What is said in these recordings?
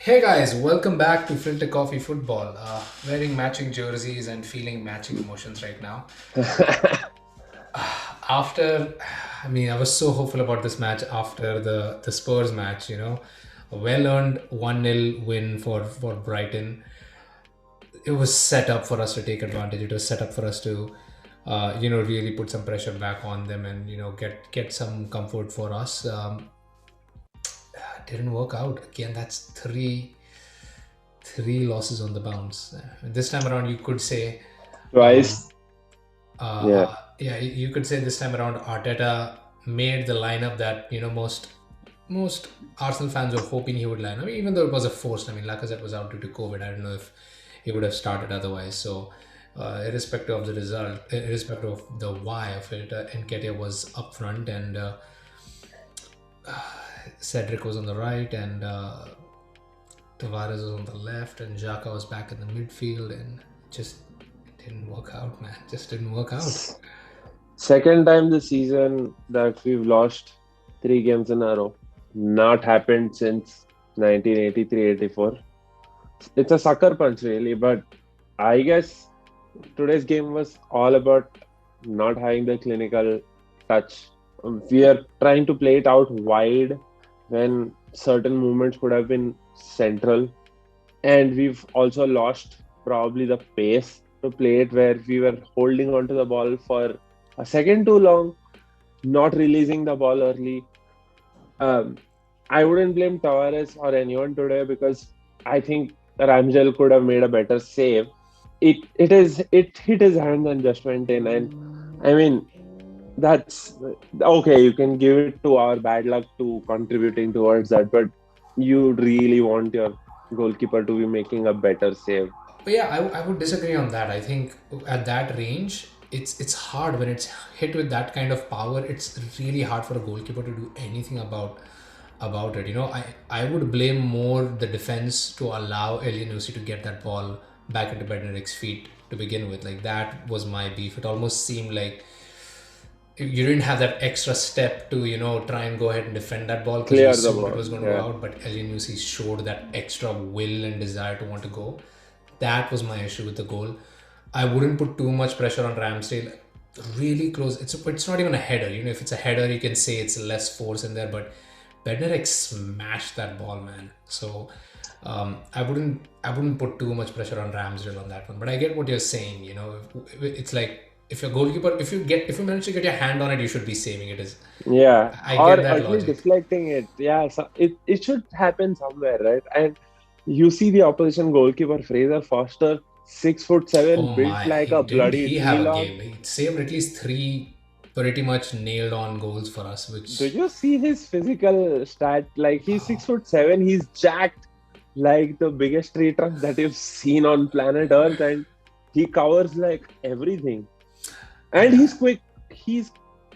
Hey guys, welcome back to Filter Coffee Football. Wearing matching jerseys and feeling matching emotions right now. After, I was so hopeful about this match after the Spurs match, A well earned 1-0 win for Brighton. It was set up for us to take advantage. It was set up for us to, really put some pressure back on them and, get some comfort for us. Didn't work out. Again, that's three losses on the bounce. This time around, you could say, um, Twice. Yeah. yeah, you could say this time around, Arteta made the lineup that most Arsenal fans were hoping he would line up. Even though it was a forced. Lacazette was out due to COVID. I don't know if he would have started otherwise. So, irrespective of the result, irrespective of the why of it, Nketiah was up front and Cedric was on the right and Tavares was on the left and Xhaka was back in the midfield and just it didn't work out, man. Just didn't work out. Second time this season that we've lost 3 games in a row. Not happened since 1983-84. It's a sucker punch, really, but I guess today's game was all about not having the clinical touch. We are trying to play it out wide when certain movements could have been central, and we've also lost probably the pace to play it where we were holding onto the ball for a second too long, not releasing the ball early. Um, I wouldn't blame Tavares or anyone today because I think Ramsdale could have made a better save. It hit his hand and just went in, and I mean that's okay. You can give it to our bad luck to contributing towards that, but you really want your goalkeeper to be making a better save. But yeah, I would disagree on that. I think at that range, it's hard when it's hit with that kind of power. It's really hard for a goalkeeper to do anything about it. I would blame more the defense to allow Elyounoussi to get that ball back into Bednarik's feet to begin with. Like that was my beef. It almost seemed like you didn't have that extra step to try and go ahead and defend that ball because you Clear the assumed it ball. was going to go Yeah. out. But Elyounoussi showed that extra will and desire to want to go. That was my issue with the goal. I wouldn't put too much pressure on Ramsdale. Really close. It's not even a header. If it's a header, you can say it's less force in there. But Bednarek smashed that ball, man. So I wouldn't put too much pressure on Ramsdale on that one. But I get what you're saying. It's like if your goalkeeper, if you manage to get your hand on it, you should be saving it. Is Yeah, I or get that at least logic. deflecting it. Yeah, so it should happen somewhere, right? And you see the opposition goalkeeper Fraser Foster, 6'7", Oh built my, like a didn't bloody he tree have a log. game? He saved at least three pretty much nailed on goals for us, Do which you see his physical stat? Like he's 6'7", he's jacked like the biggest tree trunk that you've seen on planet Earth, and he covers like everything. And yeah. he's quick. He's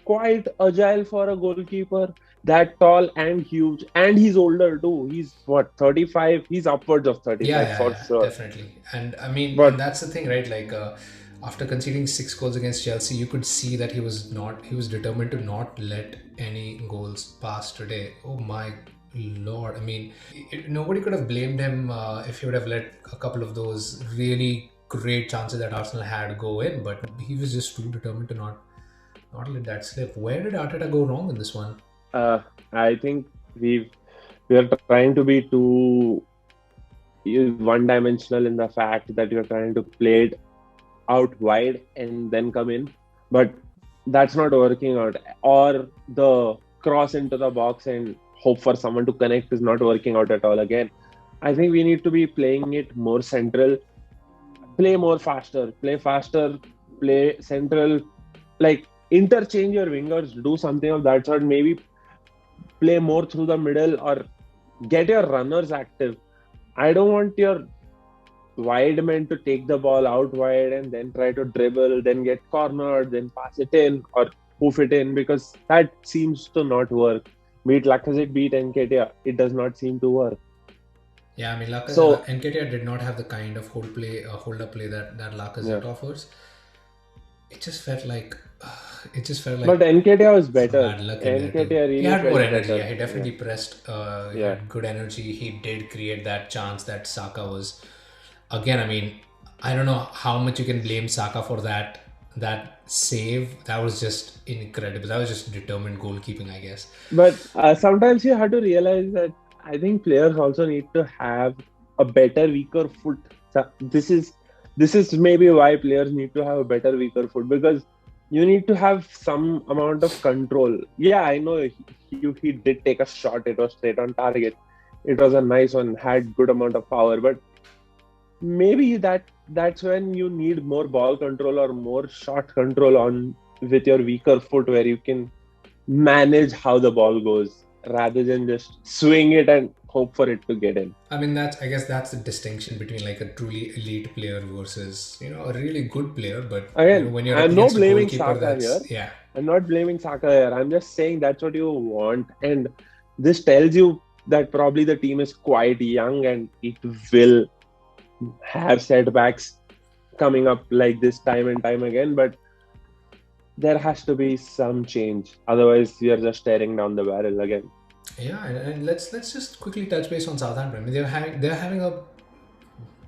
quite agile for a goalkeeper. That tall and huge, and he's older too. He's what, 35? He's upwards of Yeah, 35 yeah, for yeah, sure. definitely. And and But that's the thing, right? Like after conceding 6 goals against Chelsea, you could see that he was determined to not let any goals pass today. Oh my lord! Nobody could have blamed him if he would have let a couple of those really great chances that Arsenal had go in, but he was just too determined to not let that slip. Where did Arteta go wrong in this one? uh, I think we are trying to be too one-dimensional in the fact that you're trying to play it out wide and then come in, but that's not working out. Or the cross into the box and hope for someone to connect is not working out at all. Again, I think we need to be playing it more central, play faster, play central, like interchange your wingers, do something of that sort. Maybe play more through the middle or get your runners active. I don't want your wide men to take the ball out wide and then try to dribble, then get cornered, then pass it in or hoof it in, because that seems to not work. Beat Lacazette, beat Nketiah, it does not seem to work. Yeah, So Nketiah did not have the kind of hold up play that yeah, Lacazette offers. it just felt like it just felt But like NKT was some better. bad luck in there too. NKT He really had more felt energy. better. Yeah, he Yeah, definitely pressed. He yeah. had good energy. He did create that chance that Saka was. Again, I mean, I don't know how much you can blame Saka for that save. That was just incredible. That was just determined goalkeeping, I guess. But sometimes you have to realize that I think players also need to have a better, weaker foot. So this is maybe why players need to have a better, weaker foot, because you need to have some amount of control. Yeah, I know he did take a shot. It was straight on target. It was a nice one, had good amount of power, but maybe that's when you need more ball control or more shot control on with your weaker foot, where you can manage how the ball goes rather than just swing it and hope for it to get in. I mean, I guess that's the distinction between like a truly elite player versus a really good player. But Again, when you're up I'm not against a blaming goalkeeper, Saka here. that's yeah. I'm not blaming Saka here. I'm just saying that's what you want. And this tells you that probably the team is quite young and it will have setbacks coming up like this time and time again. But there has to be some change. Otherwise, we are just staring down the barrel again. Yeah, and let's just quickly touch base on Southampton. I mean, they're having a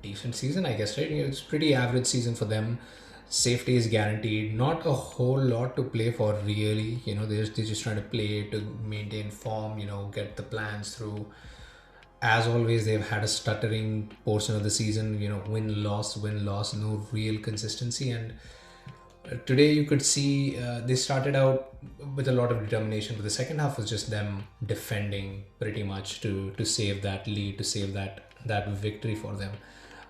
decent season, I guess, right? It's pretty average season for them. Safety is guaranteed. Not a whole lot to play for, really. They're just trying to play to maintain form. Get the plans through. As always, they've had a stuttering portion of the season. Win loss, no real consistency. And today you could see they started out with a lot of determination, but the second half was just them defending pretty much to save that lead, to save that victory for them.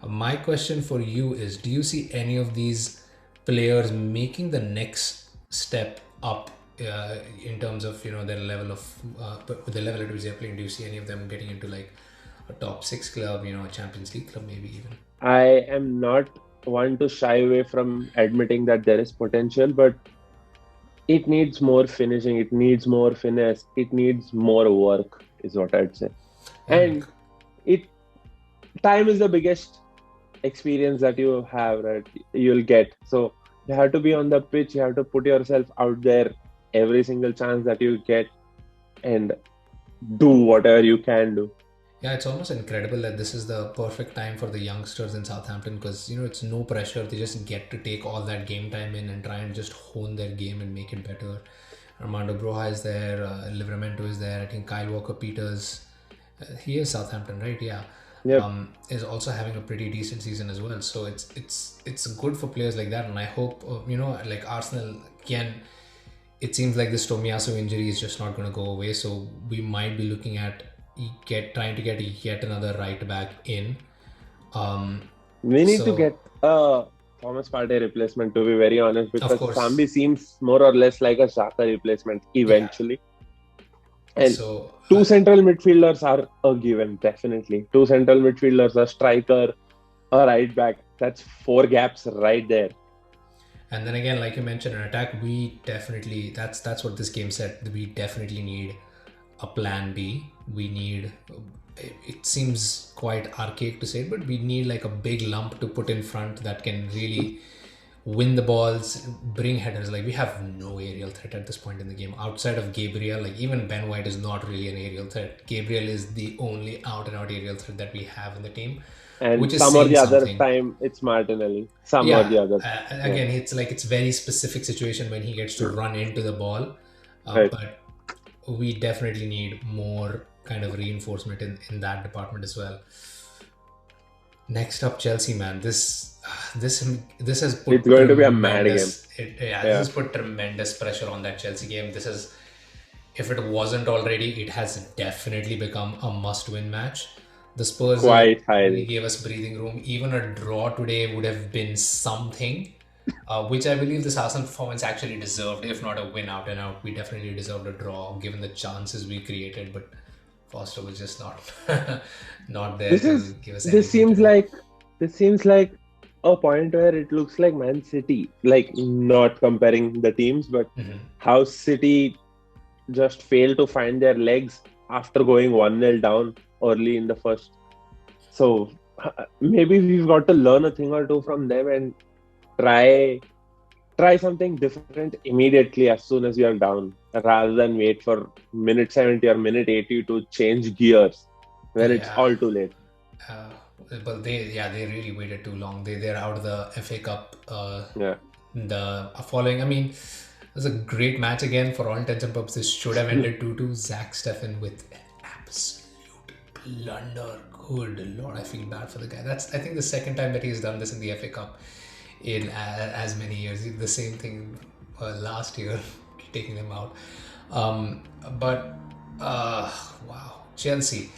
My question for you is: do you see any of these players making the next step up in terms of their level of with the level at which they're playing? Do you see any of them getting into like a top six club, a Champions League club, maybe even? I am not one to shy away from admitting that there is potential, but it needs more finishing, it needs more finesse, it needs more work, is what I'd say. Yeah, And it time is the biggest experience that you have, right? You'll get. So you have to be on the pitch, you have to put yourself out there every single chance that you get and do whatever you can do. Yeah, it's almost incredible that this is the perfect time for the youngsters in Southampton because it's no pressure. They just get to take all that game time in and try and just hone their game and make it better. Armando Broja is there, Livramento is there. I think Kyle Walker-Peters, he is Southampton, right? Yeah, Yep. is also having a pretty decent season as well. So it's good for players like that, and I hope like Arsenal can. It seems like this Tomiyasu injury is just not going to go away, so we might be looking at trying to get yet another right back in. Um, We need to so get a Thomas Partey replacement, to be very honest, of because course, Sambi seems more or less like a Xhaka replacement yeah. eventually. And So two central midfielders are a given, definitely. Two central midfielders, a striker, a right back. That's four gaps right there. and then again, like you mentioned, an attack. We definitely that's what this game said. We definitely need a plan B. We need. It seems quite archaic to say it, but we need like a big lump to put in front that can really win the balls, bring headers. Like we have no aerial threat at this point in the game outside of Gabriel. Like even Ben White is not really an aerial threat. Gabriel is the only out and out aerial threat that we have in the team, And which is some or saying the other something. time, it's Martinelli. Some or the Yeah, other. Yeah. again, it's very specific situation when he gets to run into the ball, Right. but we definitely need more kind of reinforcement in that department as well. Next up, Chelsea, man. This has It's put going to be a mad game. this Yeah. has put tremendous pressure on that Chelsea game. This is, if it wasn't already, it has definitely become a must-win match. The Spurs Quite really highly. gave us breathing room. Even a draw today would have been something, which I believe this Arsenal performance actually deserved. If not a win out and out, we definitely deserved a draw given the chances we created. But Foster was just not not there This to is give us this anything seems today. like this seems like a point where it looks like Man City, like not comparing the teams, but Mhm. how City just failed to find their legs after going 1-0 down early in the first. So maybe we've got to learn a thing or two from them and try try something different immediately as soon as you are down, rather than wait for minute 70 or minute 80 to change gears when it's Yeah. all too late. Uh, but they really waited too long. They're out of the FA Cup. Yeah. The following, I mean, it was a great match again for all intents and purposes. Should have ended 2-2. Zach Steffen with an absolute blunder. Good lord, I feel bad for the guy. That's, I think, the second time that he's done this in the FA Cup in as many years. The same thing last year, taking them out. But wow, Chelsea.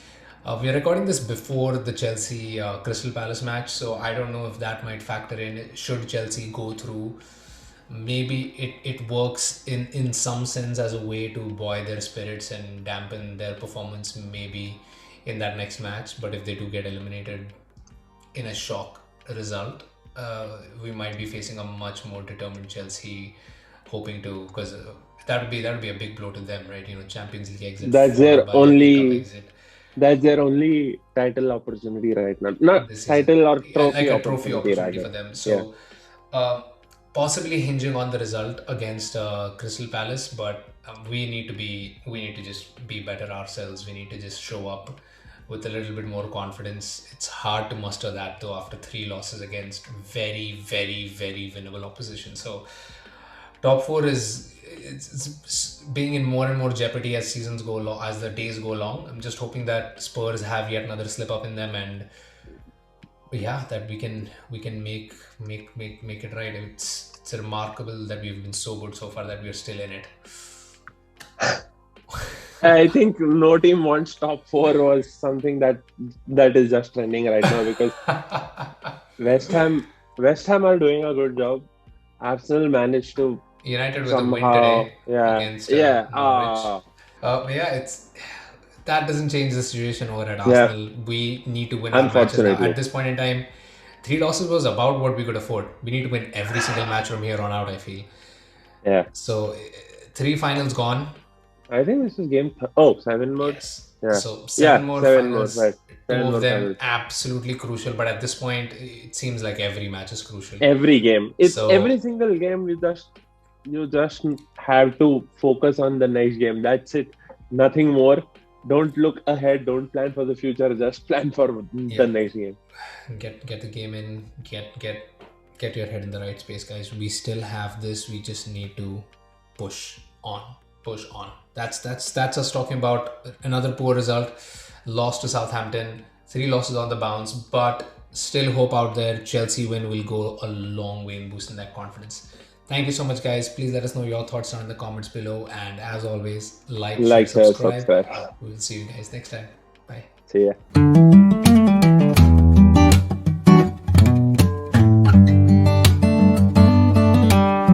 We are recording this before the Chelsea Crystal Palace match, so I don't know if that might factor in. Should Chelsea go through, maybe it works in some sense as a way to buoy their spirits and dampen their performance maybe in that next match. But if they do get eliminated in a shock result, we might be facing a much more determined Chelsea, hoping to, because that would be a big blow to them, right? Champions League exit That's followed their by FA Cup only exit that's their only title opportunity right now. Not this season. title or Yeah, like trophy a trophy opportunity opportunity rather. for them. Yeah. So possibly hinging on the result against Crystal Palace, but we need to just be better ourselves. We need to just show up with a little bit more confidence. It's hard to muster that though after 3 losses against very, very, very winnable opposition. So top four is it's being in more and more jeopardy as seasons go along, as the days go along. I'm just hoping that Spurs have yet another slip up in them, and yeah, that we can make it right. It's remarkable that we've been so good so far that we're still in it. I think no team wants top four was something that is just trending right now because West Ham are doing a good job. Arsenal managed to United with a win somehow, today yeah, against yeah, Norwich. But yeah, it's that doesn't change the situation over at yeah. Arsenal. We need to win our matches now. At Unfortunately, this point in time, 3 losses was about what we could afford. We need to win every single match from here on out, I feel. yeah. So, 3 finals gone. I think this is game. 7 more. Yes. Yeah, So, 7 yeah. more 7 more. Right. finals. Two 7 of more them finals. absolutely crucial. But at this point, it seems like every match is crucial. Every game. It's So, every single game. You just have to focus on the next game. That's it. Nothing more. Don't look ahead. Don't plan for the future. Just plan for the yeah, next game. get the game in. Get your head in the right space, guys. We still have this. We just need to push on. Push on. That's us talking about another poor result. Lost to Southampton. 3 losses on the bounce, but still hope out there. Chelsea win will go a long way in boosting that confidence. Thank you so much, guys. Please let us know your thoughts down in the comments below. And as always, like, share, Like, share, subscribe. subscribe. We will see you guys next time. Bye. See ya.